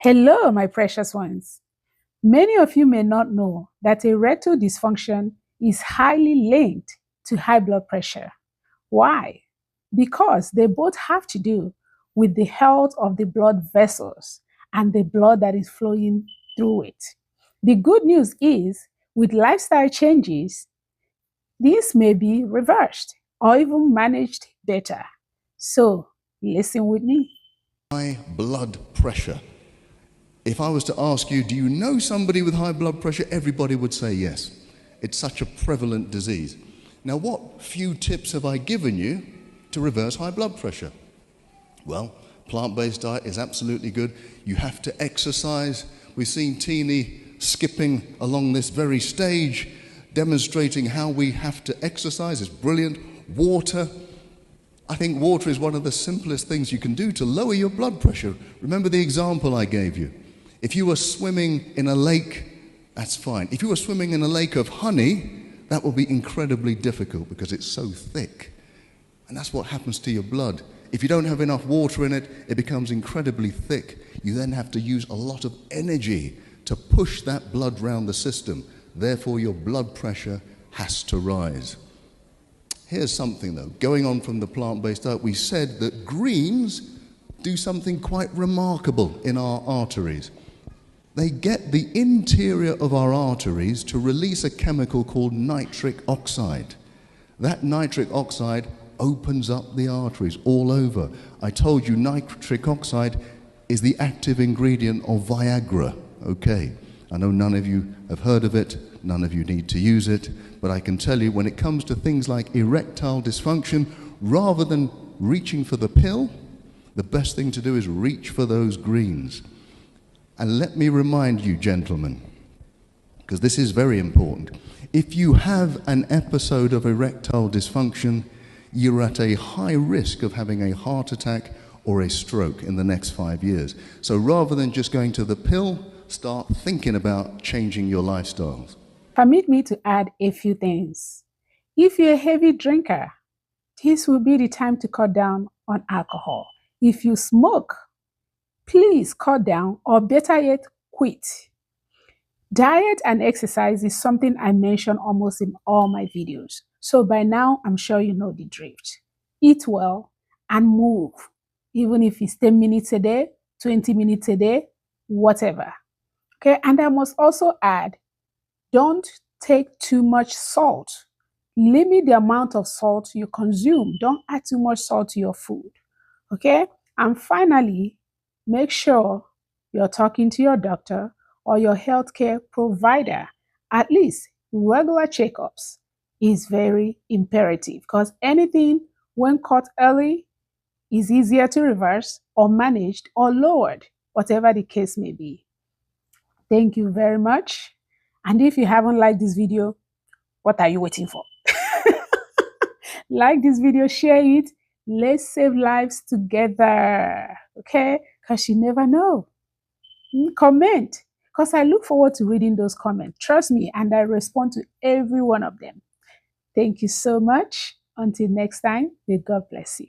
Hello, my precious ones. Many of you may not know that erectile dysfunction is highly linked to high blood pressure. Why? Because they both have to do with the health of the blood vessels and the blood that is flowing through it. The good news is, with lifestyle changes, this may be reversed or even managed better. So, listen with me. High blood pressure. If I was to ask you, do you know somebody with high blood pressure? Everybody would say yes. It's such a prevalent disease. Now, what few tips have I given you to reverse high blood pressure? Well, plant-based diet is absolutely good. You have to exercise. We've seen Teeny skipping along this very stage, demonstrating how we have to exercise. It's brilliant. Water. I think water is one of the simplest things you can do to lower your blood pressure. Remember the example I gave you. If you were swimming in a lake, that's fine. If you were swimming in a lake of honey, that will be incredibly difficult because it's so thick. And that's what happens to your blood. If you don't have enough water in it, it becomes incredibly thick. You then have to use a lot of energy to push that blood round the system. Therefore, your blood pressure has to rise. Here's something though, going on from the plant-based diet, we said that greens do something quite remarkable in our arteries. They get the interior of our arteries to release a chemical called nitric oxide. That nitric oxide opens up the arteries all over. I told you nitric oxide is the active ingredient of Viagra. Okay, I know none of you have heard of it, none of you need to use it, but I can tell you when it comes to things like erectile dysfunction, rather than reaching for the pill, the best thing to do is reach for those greens. And let me remind you, gentlemen, because this is very important, if you have an episode of erectile dysfunction, you're at a high risk of having a heart attack or a stroke in the next 5 years. So rather than just going to the pill, start thinking about changing your lifestyles. Permit me to add a few things. If you're a heavy drinker, this will be the time to cut down on alcohol. If you smoke, please cut down, or better yet, quit. Diet and exercise is something I mention almost in all my videos. So by now, I'm sure you know the drift. Eat well and move, even if it's 10 minutes a day, 20 minutes a day, whatever. Okay, and I must also add, don't take too much salt. Limit the amount of salt you consume. Don't add too much salt to your food. Okay, and finally, make sure you're talking to your doctor or your healthcare provider. At least regular checkups is very imperative because anything, when caught early, is easier to reverse or managed or lowered, whatever the case may be. Thank you very much. And if you haven't liked this video, what are you waiting for? Like this video, share it. Let's save lives together, okay? Because you never know. Comment, because I look forward to reading those comments. Trust me, and I respond to every one of them. Thank you so much. Until next time, may God bless you.